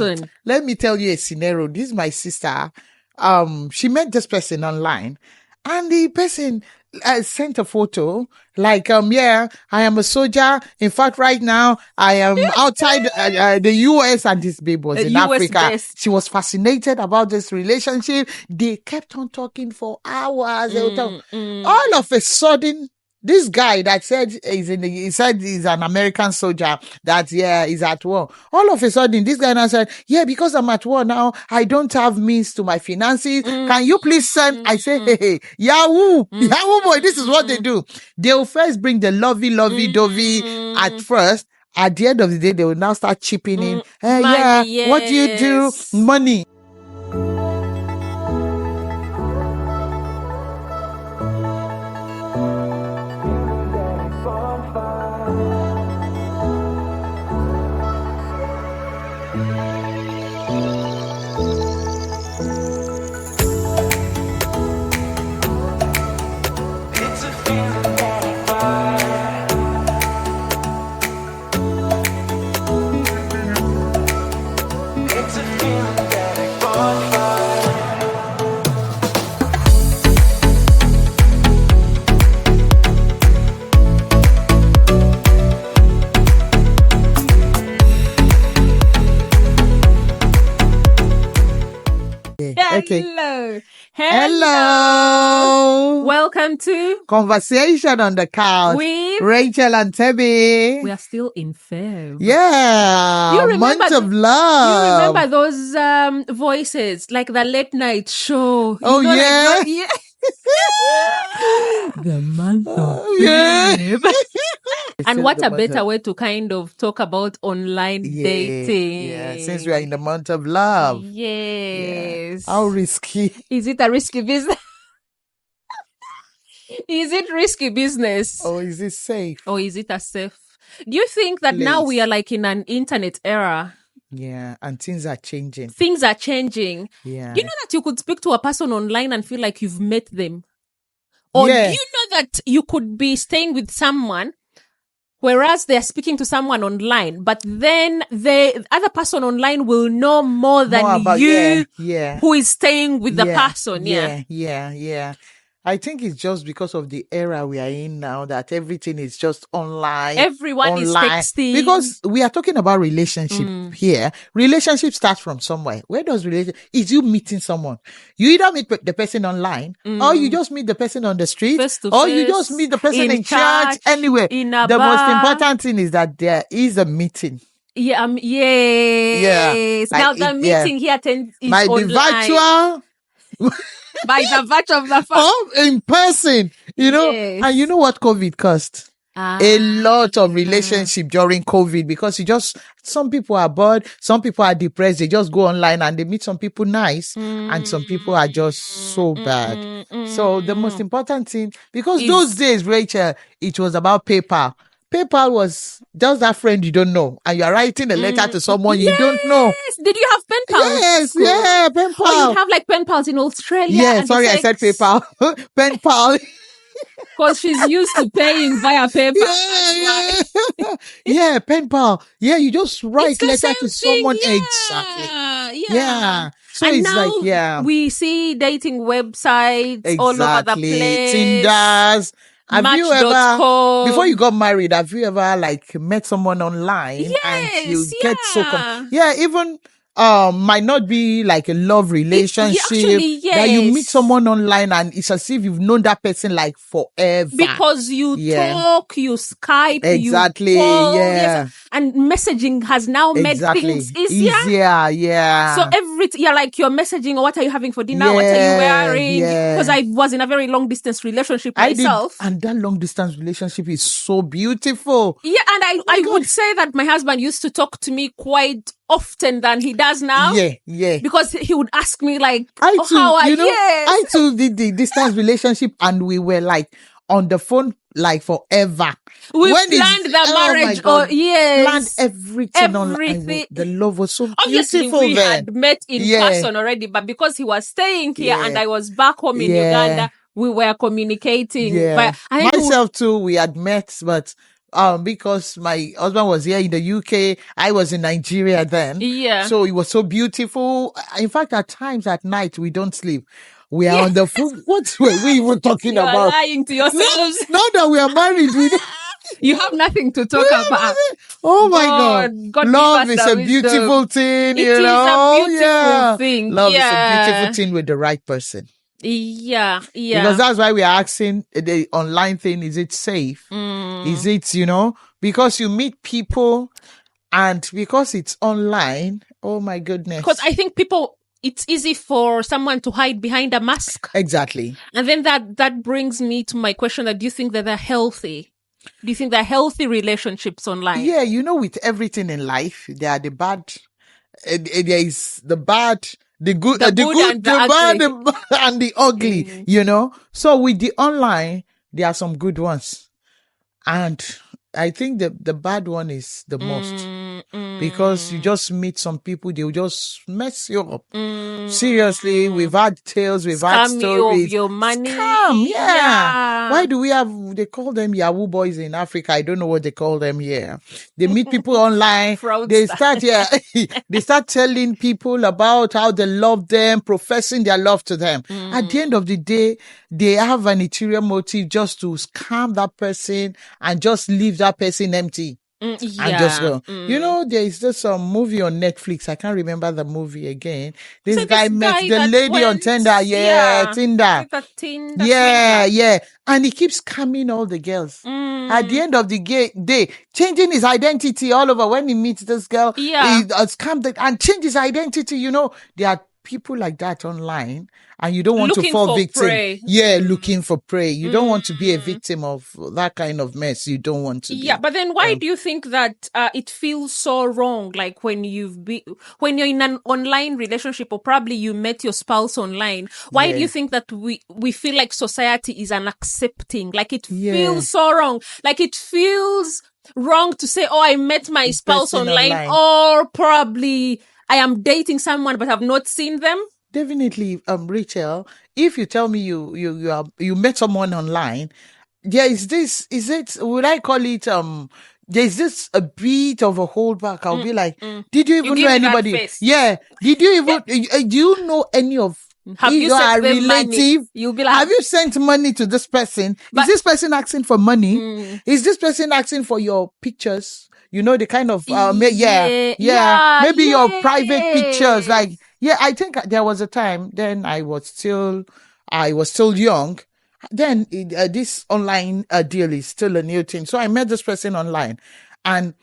Let me tell you a scenario. This is my sister. She met this person online, and the person sent a photo like, yeah, I am a soldier. In fact, right now I am outside the US, and this babe was in US Africa. best. She was fascinated about this relationship. They kept on talking for hours. They would talk. All of a sudden, this guy that said he said he's an American soldier, that he's at war. All of a sudden, this guy now said, yeah, because I'm at war now, I don't have means to my finances. Can you please send? I say, hey, Yahoo boy, this is what they do. They'll first bring the lovey-dovey at first. At the end of the day, they will now start chipping in. Money, what do you do? Money. Okay. Hello. Welcome to Conversation on the Couch with Rachel and Tebby. We are still in Feb. Yeah. You remember Month of love. You remember those voices, like the late night show? Oh, yeah. The month of Feb. And what a better way to kind of talk about online dating. Yeah, since we are in the month of love. Yes. How risky? Is it a risky business? Is it risky business? Or is it safe? Or is it a safe? Do you think that now we are like in an internet era? Yeah, and things are changing. Things are changing. Yeah. You know that you could speak to a person online and feel like you've met them? Or do you know that you could be staying with someone whereas they're speaking to someone online, but then the other person online will know more than about, you yeah. who is staying with the person. Yeah. I think it's just because of the era we are in now that everything is just online. Everyone is texting. Because we are talking about relationship here. Relationship starts from somewhere. Where does is you meeting someone? You either meet the person online or you just meet the person on the street or you just meet the person in church, anywhere. In a the bar. Most important thing is that there is a meeting. Yeah, yes. Like now the meeting here is might online. be virtual. By the virtue of the fact. Or in person, Yes. And you know what COVID cost? A lot of relationship during COVID, because some people are bored, some people are depressed, they just go online and they meet some people nice and some people are just so bad. So the most important thing, because those days, Rachel, it was about PayPal. PayPal was just that friend you don't know, and you're writing a letter to someone you don't know. Did you have pen pals? Yes, yeah, pen pal. Oh, you have like pen pals in Australia? Yeah, sorry, I said PayPal. Pen pal. Because she's used to paying via PayPal. Yeah, pen pal. Yeah, you just write letter to someone. Yeah. Exactly. Yeah. So and it's now like, we see dating websites all over the place. Tinders. Have you ever, Match.com. before you got married, have you ever like met someone online and you get so even might not be like a love relationship that you meet someone online and it's as if you've known that person like forever because you talk, you Skype, exactly, you call, and messaging has now made things easier. So you're like, you're messaging, or what are you having for dinner? What are you wearing? Because I was in a very long distance relationship myself. And that long distance relationship is so beautiful. Yeah, and I would say that my husband used to talk to me quite often than he does now. Yeah. Because he would ask me like, how are you? I too did the distance relationship and we were like on the phone like forever. We planned the marriage. Planned everything. Online. The love was so obviously beautiful. We had met in person already, but because he was staying here and I was back home in Uganda, we were communicating. Myself too, we had met, but because my husband was here in the UK, I was in Nigeria then. Yeah. So it was so beautiful. In fact, at times at night we don't sleep. We are on the phone. What were we even talking You are about? lying to yourselves. Now that we are married, we don't. You have nothing to talk about. Oh my God. God give Love us is the a wisdom. beautiful thing, It you is know? a beautiful Yeah. thing. Love is a Yeah. beautiful thing with the right person. Yeah. Because that's why we are asking the online thing, is it safe? Is it, because you meet people and because it's online, oh my goodness. Because I think it's easy for someone to hide behind a mask. Exactly. And then that brings me to my question that do you think that they're healthy? Do you think they're healthy relationships online? Yeah, with everything in life, there are the bad, there is the bad, the good, The good and the bad, ugly. and the ugly, So with the online, there are some good ones. And I think the bad one is the most. Because you just meet some people, they'll just mess you up. Seriously, we've had tales, we've had Scam stories. you of your money. Scam, yeah. Why do we they call them Yahoo boys in Africa? I don't know what they call them here. They meet people online. They start, they start telling people about how they love them, professing their love to them. At the end of the day, they have an ulterior motive just to scam that person and just leave that person empty. And just go. There is just some movie on Netflix. I can't remember the movie again. This guy met the lady on Tinder. Tinder. Yeah. And he keeps scamming all the girls. At the end of the day, changing his identity all over. When he meets this girl, he scammed and change his identity. There are people like that online, and you don't want to fall victim. Prey. Looking for prey. You don't want to be a victim of that kind of mess. You don't want to be. Yeah, but then why do you think that it feels so wrong? Like when you're in an online relationship, or probably you met your spouse online. Why do you think that we feel like society is unaccepting? Like it feels so wrong. Like it feels wrong to say, "Oh, I met my spouse online," or probably I am dating someone but I've not seen them. Definitely, Rachel, if you tell me you met someone online, would I call it, there's this a bit of a holdback. I'll be like, did you even know anybody? Yeah. Did you even, do you know any of, have you sent them relative? Money? You'll be like, have you sent money to this person? Is this person asking for money? Is this person asking for your pictures? The kind of, maybe your private pictures. Like, I think there was a time then I was still young. Then this online deal is still a new thing. So I met this person online, and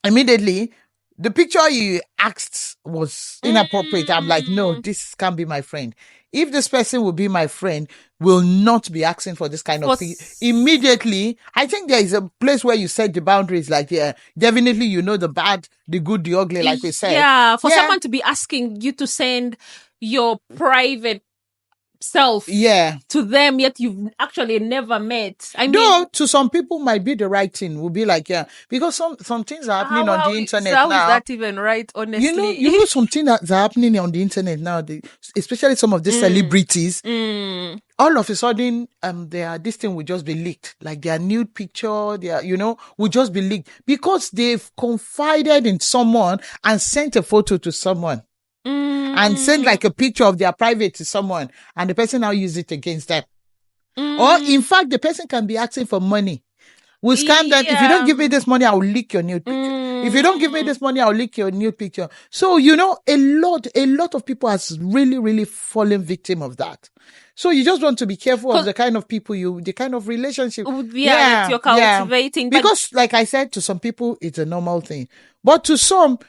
immediately the picture you asked was inappropriate. I'm like, no, this can't be my friend. If this person will be my friend, will not be asking for this kind of thing. Immediately, I think there is a place where you set the boundaries. Like, definitely, the bad, the good, the ugly, like we said. Yeah, for someone to be asking you to send your private self to them, yet you've actually never met. I mean, no, to some people might be the right thing. Will be like, because some things are happening on the internet how now. How is that even right? Honestly, you know something that's happening on the internet now. Especially some of the celebrities. All of a sudden, this thing will just be leaked. Like their nude picture, will just be leaked because they've confided in someone and sent a photo to someone. And send like a picture of their private to someone, and the person now use it against them. Or in fact, the person can be asking for money. We'll scam them. If you don't give me this money, I will leak your nude picture. If you don't give me this money, I'll leak your nude picture. So, a lot of people has really, really fallen victim of that. So you just want to be careful of the kind of people the kind of relationship. that you're cultivating. Because like I said, to some people, it's a normal thing. But to some,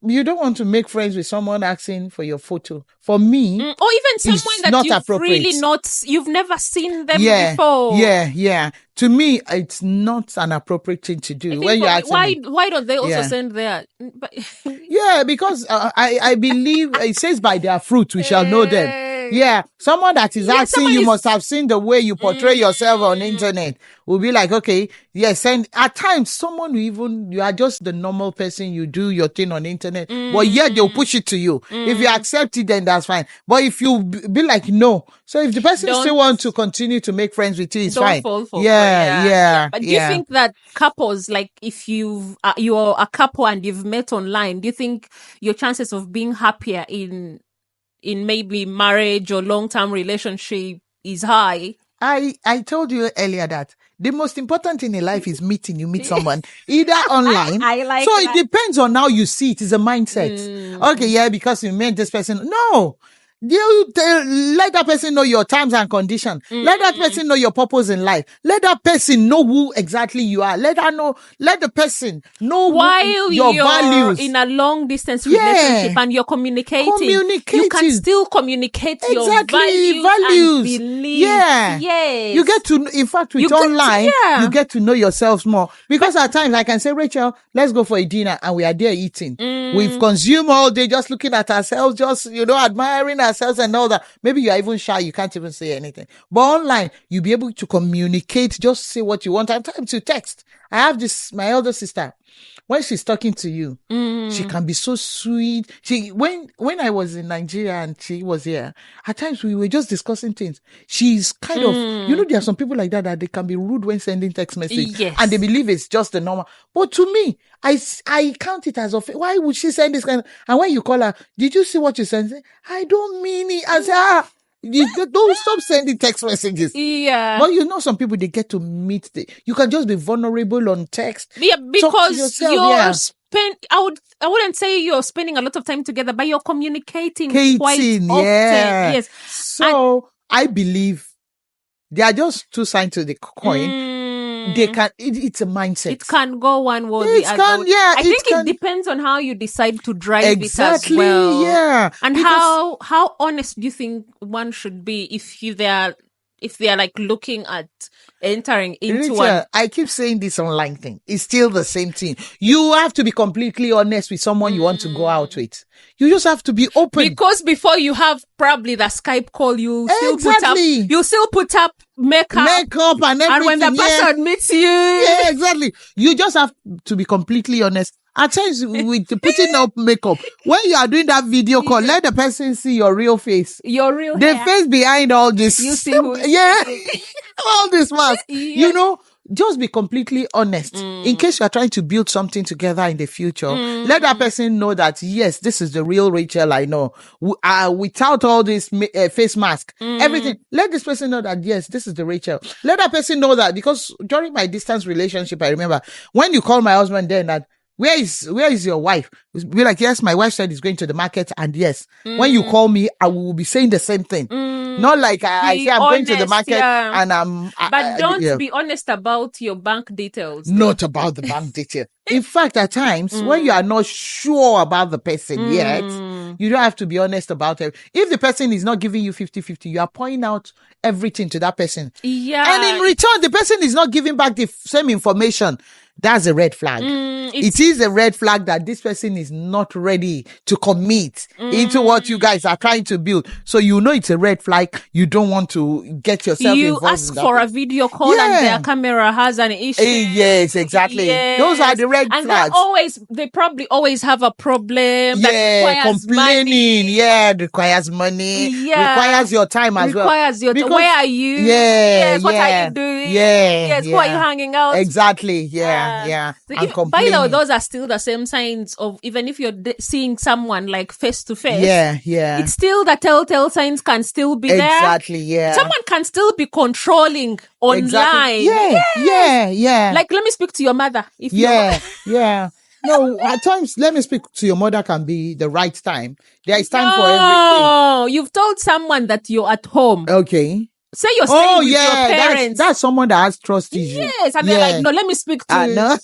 you don't want to make friends with someone asking for your photo. For me, or even someone that you've never seen them before. Yeah. To me, it's not an appropriate thing to do. When you ask why don't they also send their? Yeah, because I believe it says by their fruit we shall know them. Yeah. Someone that is asking someone you is- must have seen the way you portray yourself on internet. Will be like, okay, yes. And at times, someone who even, you are just the normal person, you do your thing on internet, but yet they'll push it to you. If you accept it, then that's fine. But if you be like, no. So if the person Don't- still want to continue to make friends with you, it's don't fine. fall for Yeah. But do you think that couples, like if you're a couple and you've met online, do you think your chances of being happier in maybe marriage or long-term relationship is high? I told you earlier that the most important thing in life is meeting. You meet someone either online. I like so that. it depends on how you see it. It's a mindset. Okay, yeah, because you met this person. No. Let that person know your terms and conditions. Let that person know your purpose in life. Let that person know who exactly you are. Let the person know While your you're values. in a long distance relationship and you're communicating, you can still communicate your values and beliefs. Yeah. Yes. You get to, in fact, with online, you get to know yourselves more. Because at times I can say, Rachel, let's go for a dinner, and we are there eating. We've consumed all day just looking at ourselves, just, admiring ourselves and all that. Maybe you are even shy, you can't even say anything. But online, you'll be able to communicate, just say what you want. I have time to text. I have my elder sister. When she's talking to you, she can be so sweet. When I was in Nigeria and she was here, at times we were just discussing things. She's kind of, there are some people like that they can be rude when sending text messages. Yes. And they believe it's just the normal. But to me, I count it as why would she send this kind of, and when you call her, did you see what you sent? I don't mean it. I say, don't stop sending text messages. Yeah. But some people, they get to meet. You can just be vulnerable on text. Yeah, because I wouldn't say you're spending a lot of time together, but you're communicating quite often. Yes. So I believe they are just two sides to the coin. They can. It's a mindset. It can go one way or the other. I think it depends on how you decide to drive it as well. Yeah. And how honest do you think one should be if they are like looking at entering into one? I keep saying this online thing. It's still the same thing. You have to be completely honest with someone you want to go out with. You just have to be open. Because before you have probably the Skype call, you still put up makeup and everything. And when the person meets you. Yeah, exactly. You just have to be completely honest. At times, with putting up makeup, when you are doing that video call, let the person see your real face. The face behind all this. You see who all this mask. Yeah. Just be completely honest. In case you are trying to build something together in the future, let that person know that, yes, this is the real Rachel I know. Without all this face mask, everything. Let this person know that, yes, this is the Rachel. Let that person know that, because during my distance relationship, I remember when you call my husband then that, where is your wife? Be like, yes, my wife said he's going to the market, and yes, when you call me, I will be saying the same thing. Not like I say I'm going to the market and I'm. But don't be honest about your bank details. Not about the bank detail. In fact, at times when you are not sure about the person yet, you don't have to be honest about it. If the person is not giving you 50-50, you are pointing out everything to that person. Yeah. And in return, the person is not giving back the same information. That's a red flag. It is a red flag that this person is not ready to commit into what you guys are trying to build. So it's a red flag. You don't want to get yourself involved. You ask for a video call and their camera has an issue. Yes, exactly. Yes. Those are the red flags. And they probably always have a problem that requires complaining. Money. Yeah, it requires money. Yeah. Requires your time as well. Requires your time. Where are you? Yes, what are you doing? Yes, who are you hanging out? Exactly. Yeah. So by the way, those are still the same signs of, even if you're seeing someone like face to face. Yeah. It's still the telltale signs can still be there. Exactly. Yeah. Someone can still be controlling online. Exactly. Yeah. Like, let me speak to your mother. Yeah. No, at times, let me speak to your mother can be the right time. There is time for everything. Oh, you've told someone that you're at home. Okay. Say you're staying with your parents. That's someone that has trust issues. Yes, and they're like, no, let me speak to no.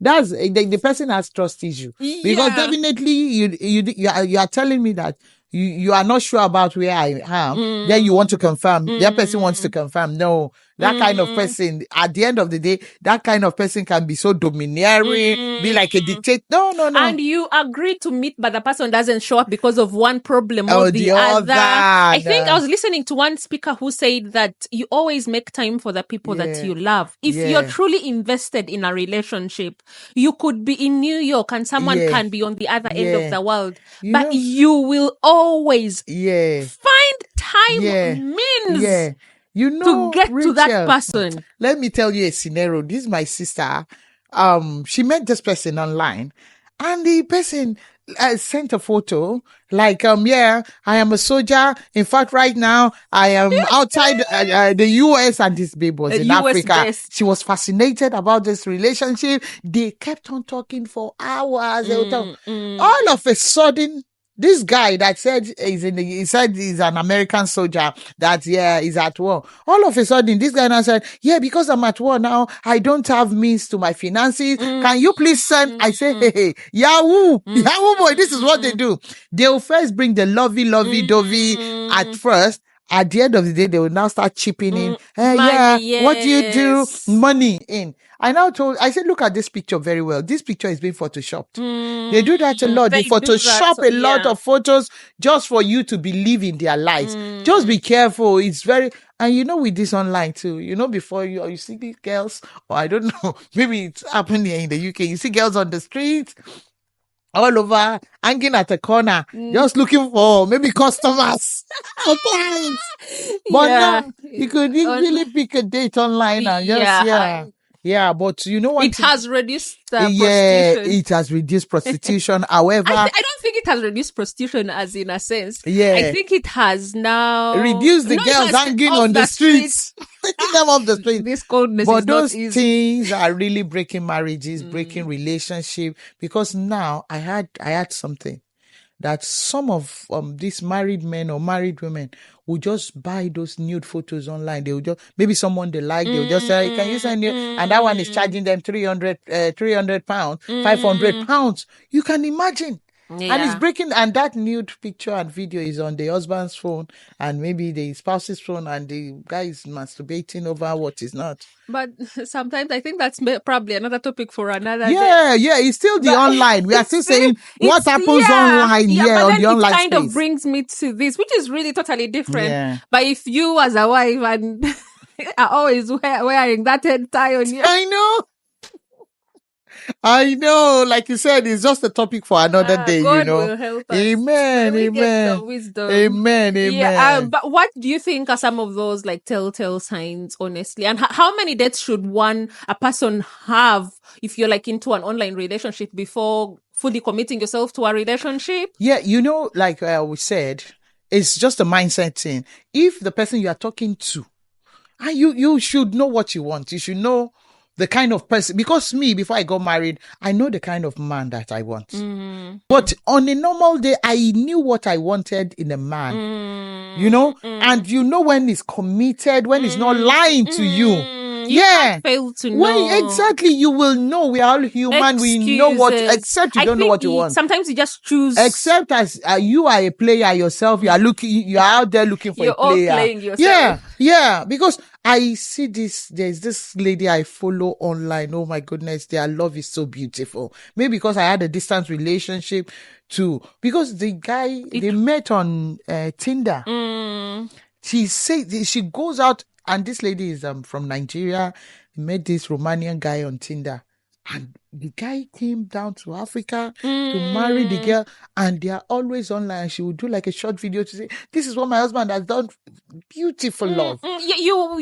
That's the person has trust issue. Because definitely you are telling me that you are not sure about where I am. Then you want to confirm. The other person wants to confirm. No, that kind of person, at the end of the day, that kind of person can be so domineering, be like a dictator. No. And you agree to meet, but the person doesn't show up because of one problem or the other. other. I think I was listening to one speaker who said that you always make time for the people that you love. If you're truly invested in a relationship, you could be in New York and someone can be on the other end of the world. But you will always find time means to get Rachel, to that person. Let me tell you a scenario. This is my sister. She met this person online, and the person sent a photo like, I am a soldier. In fact, right now I am outside the US, and this babe was in US Africa. best. She was fascinated about this relationship. They kept on talking for hours. They would talk. All of a sudden, this guy that said he said he's an American soldier, that he's at war. All of a sudden, this guy now said, because I'm at war now, I don't have means to my finances. Can you please send? I say, hey, Yahoo boy, this is what they do. They'll first bring the lovey-dovey at first. At the end of the day, they will now start chipping in. Money, what do you do? Money in. I said, look at this picture very well. This picture is being photoshopped. They do that a lot. They Photoshop a lot of photos just for you to believe in their lies. Just be careful. It's very, and with this online too, before you see these girls, or I don't know, maybe it's happening here in the UK. You see girls on the street, all over, hanging at a corner, just looking for maybe customers or clients. But no, you could really pick a date online and just, but it has reduced prostitution. It has reduced prostitution. However, I don't think it has reduced prostitution as in a sense. I think it has now reduced the girls hanging on the streets. Taking them off the street. This coldness but is those not easy. things are really breaking marriages, breaking relationship. Because now I had something that some of these married men or married women will just buy those nude photos online. They will just, maybe someone they like, they will just say, can you send you? And that one is charging them 300 pounds, 500 pounds. You can imagine. And it's breaking, and that nude picture and video is on the husband's phone and maybe the spouse's phone, and the guy is masturbating over what is not. But sometimes I think that's probably another topic for another day. It's still the online. We are still saying what happens online on the online space. It kind space. of brings me to this, which is really totally different. But if you as a wife and are always wearing that head tie on you. I know, like you said, it's just a topic for another day, God will help us. Amen. Get some wisdom. Amen. But what do you think are some of those like telltale signs, honestly? And how many dates should a person have if you're like into an online relationship before fully committing yourself to a relationship? Like we said, it's just a mindset thing. If the person you are talking to, and you should know what you want. You should know the kind of person, because before I got married, I know the kind of man that I want. But on a normal day, I knew what I wanted in a man, and when he's committed, when he's not lying to you. You can't fail to know. Exactly, you will know. We are all human. We know what, except you don't know what you want. Sometimes you just choose. Except as you are a player yourself, you are out there looking for a player. You're all playing yourself. Yeah, because I see there's this lady I follow online. Oh my goodness, their love is so beautiful. Maybe because I had a distance relationship too. Because the guy, they met on Tinder. She said she goes out, and this lady is from Nigeria. Met this Romanian guy on Tinder. And the guy came down to Africa to marry the girl, and they are always online. She would do like a short video to say, "This is what my husband has done." Beautiful love. You will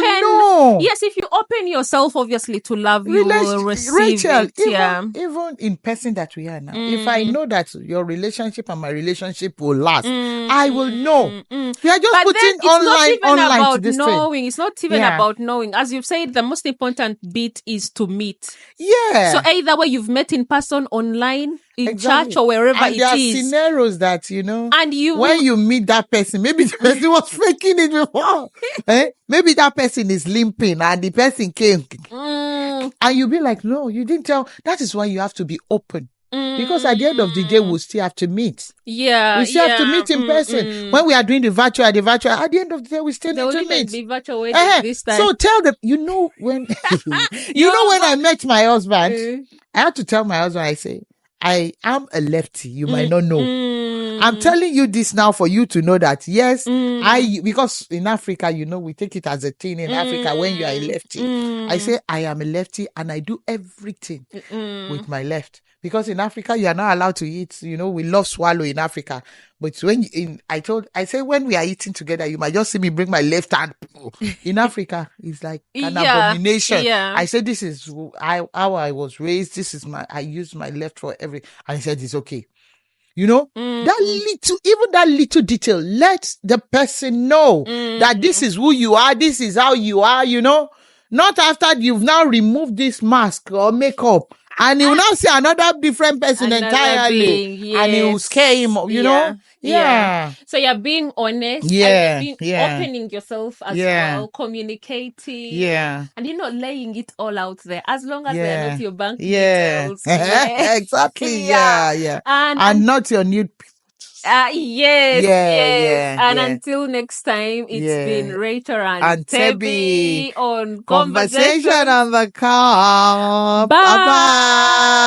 know. Yes, if you open yourself, obviously, to love, you will receive Rachel, it. Even in person that we are now, if I know that your relationship and my relationship will last, I will know. We are just putting online to this knowing. thing. It's not even about knowing. As you've said, the most important bit is to meet. Yeah. So either way, you've met in person, online, in church, or wherever and it there is. There are scenarios that, and when you meet that person, maybe the person was faking it before. Maybe that person is limping and the person came. And you'll be like, no, you didn't tell. That is why you have to be open. Because at the end of the day, we'll still have to meet. Yeah, We still have to meet in person. When we are doing the virtual, at the end of the day, we still there need will to even meet. be virtual weddings this time. So tell them, when when I met my husband, I had to tell my husband, I say, I am a lefty. You might not know. I'm telling you this now for you to know that, yes, because in Africa, we take it as a thing in Africa when you are a lefty. I say, I am a lefty and I do everything with my left. Because in Africa, you are not allowed to eat. We love swallow in Africa. But I say when we are eating together, you might just see me bring my left hand. In Africa, it's like an abomination. Yeah. I said, this is how I was raised. I use my left for every. And he said, it's okay. That little detail, let the person know that this is who you are, this is how you are, not after you've now removed this mask or makeup and you will now see another different person entirely being, and it will scare him, Yeah. So you're being honest, Yeah. and you're opening yourself as well, communicating. Yeah. And you're not laying it all out there, as long as they're not your bank details. Yeah. Exactly. Yeah. And not your nude Yes. And until next time, it's been Rachel and Tebi on Conversation on the Car. Bye. Bye-bye.